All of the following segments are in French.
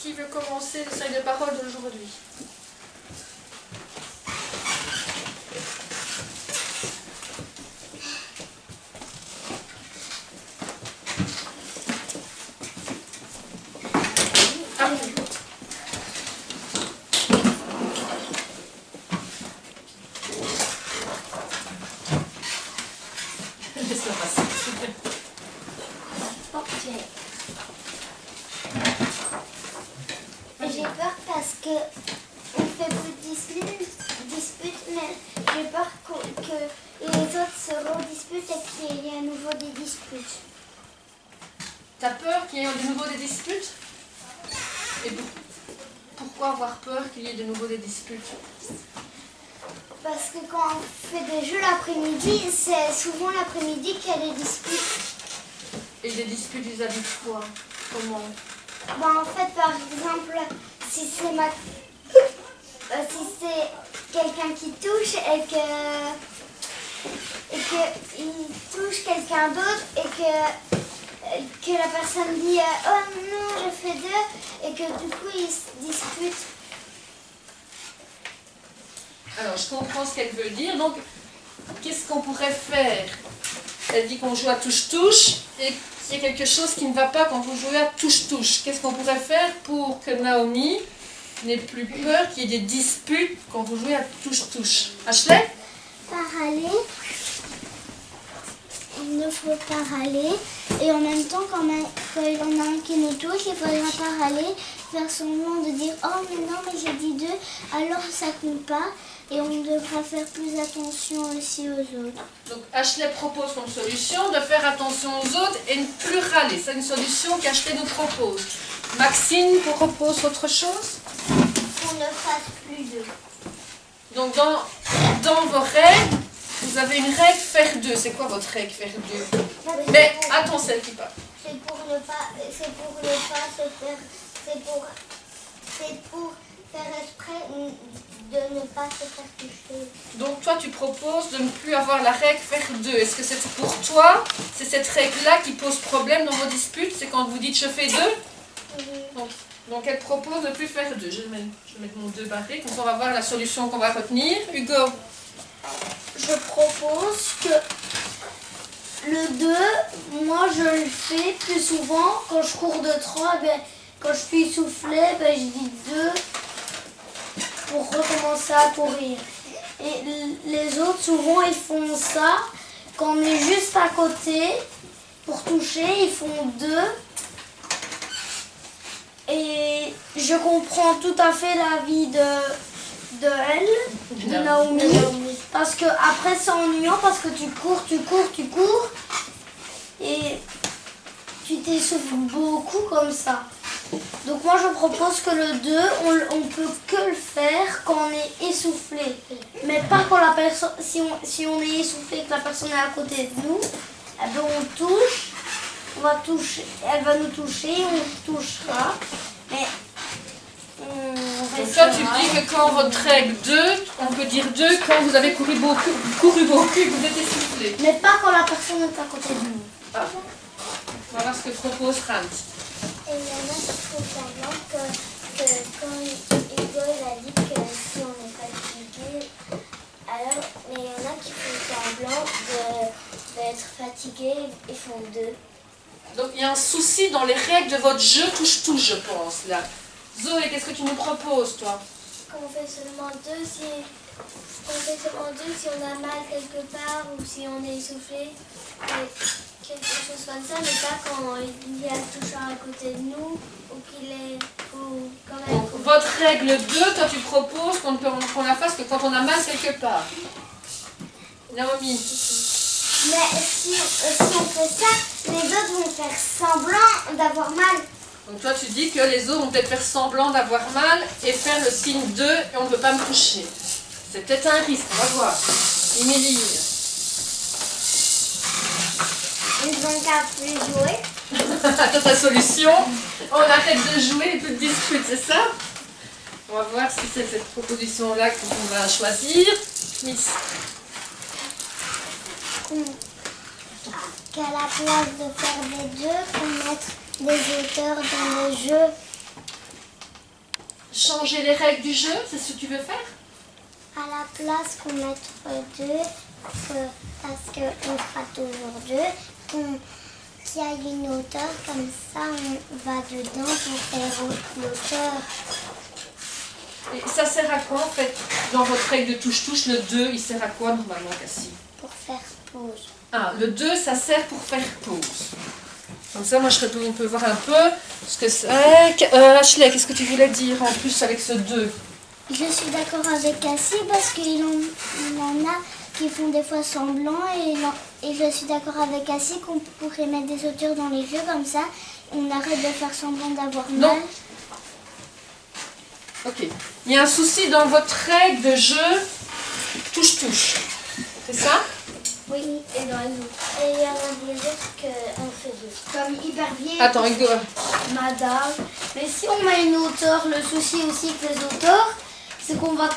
Qui veut commencer le cercle de parole d'aujourd'hui? J'ai peur parce que on fait beaucoup de disputes, mais j'ai peur que les autres se redisputent et qu'il y ait à nouveau des disputes. T'as peur qu'il y ait de nouveau des disputes? Et pourquoi avoir peur qu'il y ait de nouveau des disputes? Parce que quand on fait des jeux l'après-midi, c'est souvent l'après-midi qu'il y a des disputes. Et des disputes vis-à-vis de quoi? Comment? Ben, en fait, par exemple, si c'est quelqu'un qui touche et il touche quelqu'un d'autre et que la personne dit oh non, je fais deux, et que du coup ils se disputent. Alors, je comprends ce qu'elle veut dire. Donc, qu'est-ce qu'on pourrait faire? Elle dit qu'on joue à touche-touche et qu'il y a quelque chose qui ne va pas quand vous jouez à touche-touche. Qu'est-ce qu'on pourrait faire pour que Naomi n'ait plus peur qu'il y ait des disputes quand vous jouez à touche-touche? Ashley? Parler. Il ne faut pas râler. Et en même temps, quand il y en a un qui nous touche, il ne faudra pas râler, faire semblant de dire oh mais non, mais j'ai dit deux, alors ça compte pas. Et on devra faire plus attention aussi aux autres. Donc Ashley propose comme solution de faire attention aux autres et ne plus râler. C'est une solution qu'Ashley nous propose. Maxine propose autre chose? Qu'on ne fasse plus deux. Donc dans vos règles, vous avez une règle faire deux. C'est quoi votre règle faire deux? Mais attends, celle qui parle. C'est pour ne pas se faire. C'est pour faire exprès de ne pas se faire toucher. Donc toi tu proposes de ne plus avoir la règle faire deux. Est-ce que c'est pour toi, c'est cette règle-là qui pose problème dans vos disputes? C'est quand vous dites je fais deux? Donc elle propose de ne plus faire deux. Je vais mettre mon deux barré, comme ça on va voir la solution qu'on va retenir. Hugo? Je propose que le 2, moi je le fais plus souvent. Quand je cours de 3, quand je suis essoufflée, je dis 2 pour recommencer à courir. Et les autres, souvent, ils font ça. Quand on est juste à côté, pour toucher, ils font 2. Et je comprends tout à fait l'avis de elle, de Naomi. Parce que après c'est ennuyant, parce que tu cours. Et tu t'essouffles beaucoup comme ça. Donc moi je propose que le 2, on peut que le faire quand on est essoufflé. Mais pas quand la personne, si on est essoufflé et que la personne est à côté de nous, eh bien on touche, elle va nous toucher, on touchera. Mais donc toi tu dis que quand votre règle 2, on peut dire 2 quand vous avez couru beaucoup et que vous êtes essoufflé. Mais pas quand la personne est à côté de nous. Ah. On va voir ce que propose Hans. Et il y en a qui font semblant que quand Hugo a dit que si on est fatigué, alors, mais il y en a qui font semblant d'être fatigués et font 2. Donc il y a un souci dans les règles de votre jeu touche-touche, je pense, là. Zoé, qu'est-ce que tu nous proposes, toi? Qu'on fait seulement 2 si on a mal quelque part ou si on est essoufflé. Quelque chose comme ça, mais pas quand il y a le touchant à côté de nous ou qu'il est quand même. Donc, votre règle 2, toi tu proposes qu'on la fasse que quand on a mal quelque part. Naomi? Mais si on fait ça, les autres vont faire semblant d'avoir mal. Donc toi tu dis que les autres vont peut-être faire semblant d'avoir mal et faire le signe 2 et on ne peut pas me toucher. C'est peut-être un risque, on va voir. Émilie? Ils n'ont qu'à plus jouer. Attends ta solution. On arrête de jouer et plus de dispute, c'est ça? On va voir si c'est cette proposition-là qu'on va choisir. Miss? Qu'à la place de faire des 2, qu'on mette des auteurs dans le jeu. changer les règles du jeu, c'est ce que tu veux faire? À la place qu'on mette 2, parce qu'on fera toujours 2, qu'il y ait une hauteur, comme ça on va dedans pour faire l'auteur. Et ça sert à quoi en fait? Dans votre règle de touche-touche, le 2, il sert à quoi normalement, Cassie? Pour faire pause. Ah, le 2, ça sert pour faire pause. Comme ça, moi, on peut voir un peu ce que c'est. Ashley, qu'est-ce que tu voulais dire en plus avec ce 2? Je suis d'accord avec Cassie parce qu'il en a qui font des fois semblant et je suis d'accord avec Cassie qu'on pourrait mettre des auteurs dans les jeux comme ça. On arrête de faire semblant d'avoir mal. Non. Ok. Il y a un souci dans votre règle de jeu touche-touche. C'est ça? Oui, et dans les autres. Et il y en a des autres qu'on fait deux. Comme hyper vieille. Attends, Hugo. Madame. Mais si on met une hauteur, le souci aussi avec les auteurs, c'est qu'on va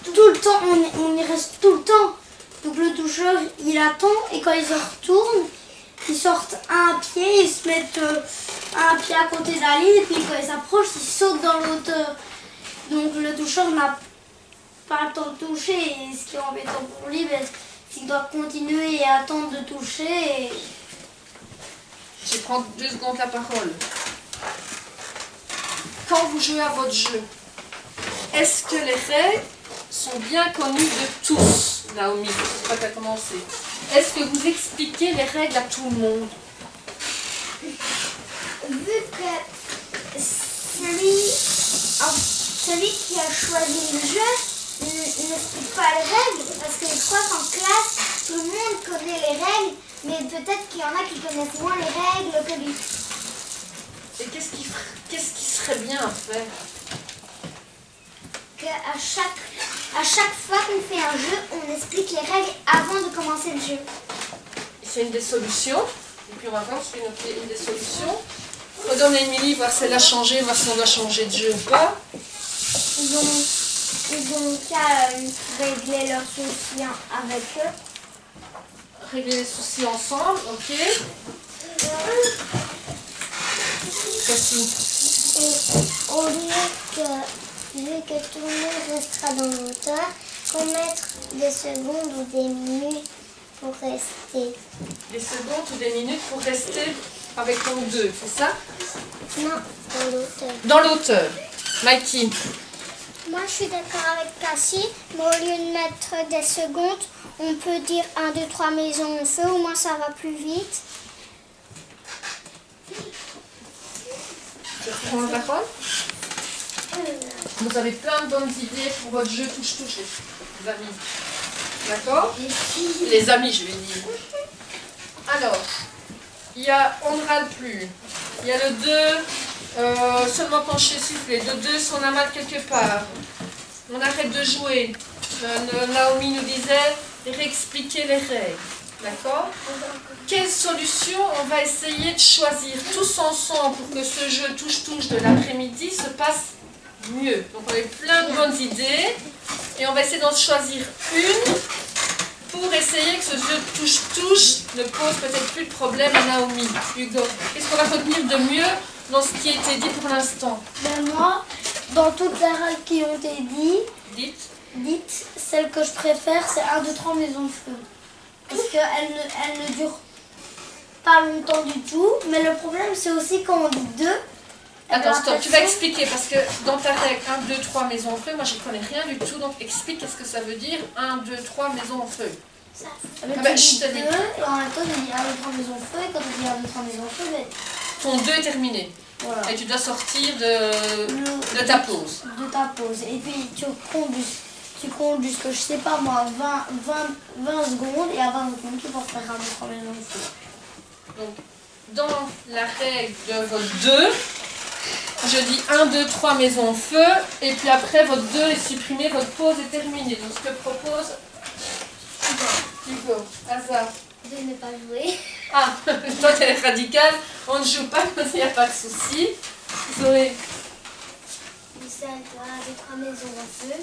tout le temps, on y reste tout le temps. Donc le toucheur, il attend et quand ils se retournent, ils sortent un pied, ils se mettent un pied à côté de la ligne et puis quand ils s'approchent, ils sautent dans l'hauteur. Donc le toucheur n'a pas le temps de toucher et ce qui est embêtant pour lui, ben, c'est qu'il doit continuer et attendre de toucher. Et... Je vais prendre 2 secondes la parole. Quand vous jouez à votre jeu, est-ce que les règles sont bien connues de tous, Naomi? C'est pas qu'à commencer. Est-ce que vous expliquez les règles à tout le monde? Vu que celui qui a choisi le jeu n'explique pas les règles, parce que je crois qu'en classe, tout le monde connaît les règles, mais peut-être qu'il y en a qui connaissent moins les règles que lui. Et qu'est-ce qui serait bien à faire? Qu'à chaque fois qu'on fait un jeu, on explique les règles avant de commencer le jeu. C'est une des solutions. Et puis on va voir si je vais noter une des solutions. Redonne à Émilie, voir si elle a changé, voir si on doit changer de jeu ou pas. Donc régler leurs soucis avec eux. Régler les soucis ensemble, ok. Cassie. Et au lieu que tout le monde restera dans l'auteur, qu'on mette des secondes ou des minutes pour rester. Des secondes ou des minutes pour rester avec ton 2, c'est ça? Non, dans l'auteur. Dans l'auteur. Mikey. Moi, je suis d'accord avec Cassie, mais au lieu de mettre des secondes, on peut dire 1, 2, 3 maisons en feu, au moins ça va plus vite. Tu reprends la parole? Vous avez plein de bonnes idées pour votre jeu touche-touche, les amis. D'accord? Les amis, je vais dire. Alors, il y a on ne râle plus. Il y a le 2, seulement quand je suis sifflé. Le 2, si on a mal quelque part. On arrête de jouer. Naomi nous disait réexpliquer les règles. D'accord? Quelle solution on va essayer de choisir tous ensemble pour que ce jeu touche-touche de l'après-midi se passe mieux? Donc on a plein de bonnes idées et on va essayer d'en choisir une pour essayer que ce jeu touche-touche ne pose peut-être plus de problème à Naomi. Hugo, qu'est-ce qu'on va retenir de mieux dans ce qui a été dit pour l'instant? Ben moi, dans toutes les règles qui ont été dites, celle que je préfère, c'est 1, 2, 3 maisons de feu. Parce qu'elle ne dure pas longtemps du tout, mais le problème c'est aussi quand on dit 2. Attends, stop, tu vas expliquer parce que dans ta règle 1, 2, 3 maisons en feu, moi j'y connais rien du tout, donc explique qu'est-ce que ça veut dire 1, 2, 3 maisons en feu. Ça ben, je te dis. Et en même temps, je dis 1, 2, 3 maisons en feu, et quand on dit 1, 2, 3 maisons en feu, ben, Ton 2 est terminé. voilà. Et tu dois sortir de ta pause. De ta pause. Et puis tu comptes jusqu'à, je sais pas moi, 20 secondes, et à 20 secondes, tu vas faire 1, 2, 3 maisons en feu. Donc, dans la règle de votre 2, je dis 1, 2, 3 maisons en feu, et puis après votre 2 est supprimé, votre pause est terminée. Donc ce que propose Hugo, hasard. De ne pas jouer. Ah, toi t'es radical, on ne joue pas, il n'y a pas de souci. Zoé, Ça, 1, 2, 3 maisons en feu.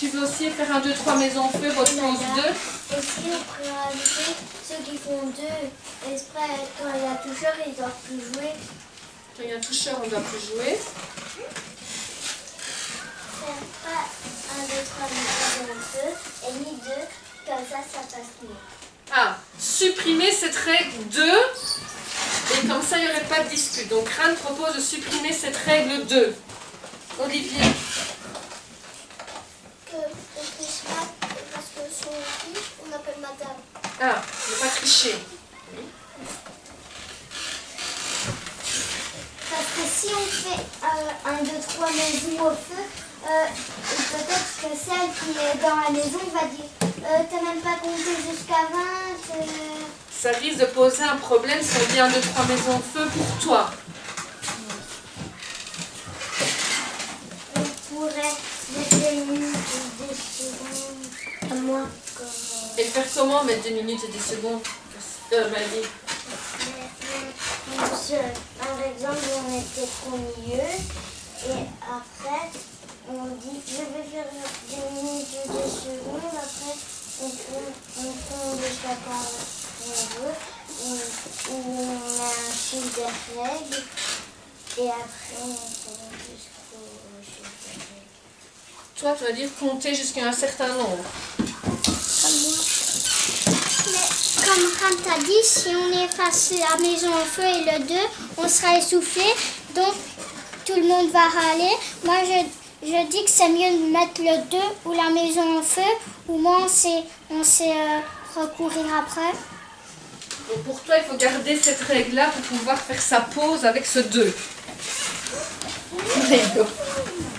tu veux aussi faire 1, 2, 3 maisons en feu, votre pause 2? Aussi, on pourrait rajouter ceux qui font 2 exprès, quand il y a toucheur, ils doivent plus jouer. Quand il y a un toucheur, on ne doit plus jouer. pas 1, 2, 3 maisons en feu et ni 2, comme ça passe mieux. Ah, supprimer cette règle 2, et comme ça il n'y aurait pas de dispute. Donc Ran propose de supprimer cette règle 2. Olivier. Que on triche pas parce que si on triche, on appelle madame. Ah, ne pas tricher. Parce que si on fait 1, 2, 3 maisons au feu, peut-être que celle qui est dans la maison va dire t'as même pas compté jusqu'à 20. Ça risque de poser un problème si on dit 1, 2, 3 maisons au feu pour toi. On pourrait mettre des minutes ou des secondes à moi. Et faire comment mettre des minutes et des secondes Maëlie. Par exemple, on était au milieu et après on dit je vais faire des minutes ou des secondes. Après on compte jusqu'à quand on veut. On met un fil de règles et après on compte jusqu'au chiffre de règles. Toi, tu vas dire compter jusqu'à un certain nombre. Comme moi. Mais comme Ram t'a dit, si on efface la maison au feu et le 2, on sera essoufflé, donc tout le monde va râler. Moi, je dis que c'est mieux de mettre le 2 ou la maison au feu, ou moi, on sait recourir après. Donc pour toi, il faut garder cette règle-là pour pouvoir faire sa pause avec ce 2.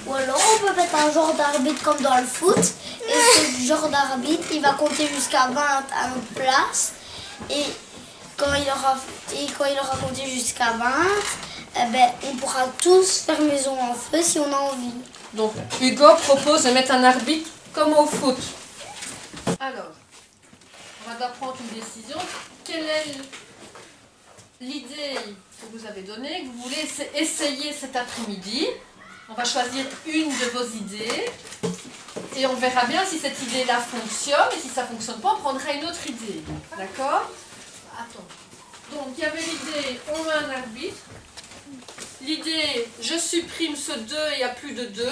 Ou alors, on peut mettre un genre d'arbitre comme dans le foot, et ce genre d'arbitre, il va compter jusqu'à 20 à une place, et quand il aura compté jusqu'à 20, eh ben, on pourra tous faire maison en feu si on a envie. Donc Hugo propose de mettre un arbitre comme au foot. Alors, on va devoir prendre une décision. Quelle est l'idée que vous avez donnée, que vous voulez essayer cet après-midi? On va choisir une de vos idées et on verra bien si cette idée-là fonctionne, et si ça ne fonctionne pas, on prendra une autre idée. D'accord? Attends. Donc, il y avait l'idée, on met un arbitre. L'idée, je supprime ce 2 et il n'y a plus de 2.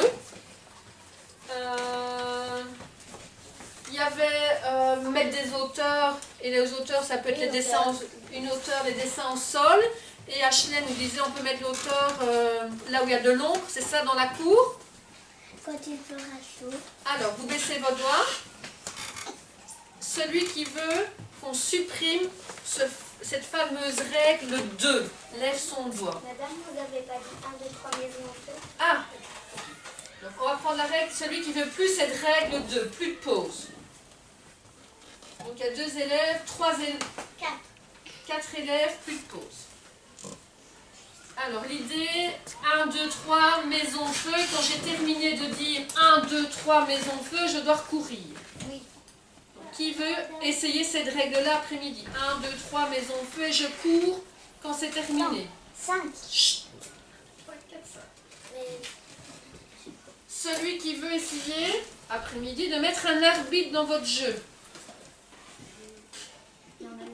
Il y avait mettre des auteurs, et les auteurs, ça peut être les dessins, une auteur, les dessins en sol. Et Ashley nous disait, on peut mettre l'auteur là où il y a de l'ombre, c'est ça, dans la cour? Quand il fera chaud. Alors, vous baissez vos doigts. Celui qui veut qu'on supprime cette fameuse règle 2, lève son doigt. Madame, vous n'avez pas dit 1, 2, 3 maisons en feu? Ah! Donc on va prendre la règle, celui qui veut plus cette règle 2, plus de pause. Donc il y a 2 élèves, 3 élèves, 4 élèves, plus de pause. Alors l'idée, 1, 2, 3, maison feu. Quand j'ai terminé de dire 1, 2, 3, maison feu, je dois recourir. Oui. Donc, qui veut essayer cette règle-là après-midi? 1, 2, 3, maison feu, et je cours quand c'est terminé. 5. Chut. 3, 4, 5. Celui qui veut essayer, après-midi, de mettre un arbitre dans votre jeu. Il y en a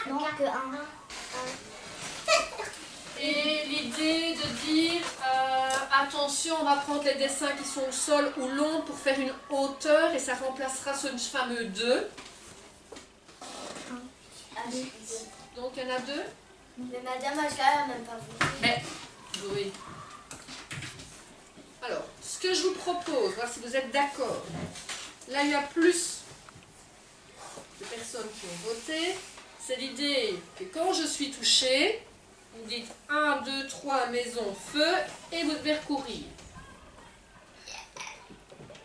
2. Non, que 1. Et l'idée de dire, attention, on va prendre les dessins qui sont au sol ou longs pour faire une hauteur, et ça remplacera ce fameux 2. Donc il y en a 2. Mais madame Ashla n'a même pas voulu. Mais, oui. Alors, ce que je vous propose, voir si vous êtes d'accord. Là, il y a plus de personnes qui ont voté. C'est l'idée que quand je suis touchée, vous dites 1, 2, 3, maison, feu, et vous devez recourir.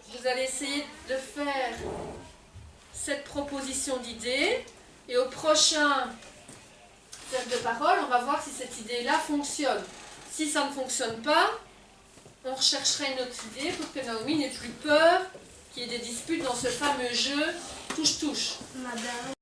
Vous allez essayer de faire cette proposition d'idée, et au prochain cercle de parole, on va voir si cette idée-là fonctionne. Si ça ne fonctionne pas, on recherchera une autre idée pour que Naomi n'ait plus peur qu'il y ait des disputes dans ce fameux jeu touche-touche. Madame.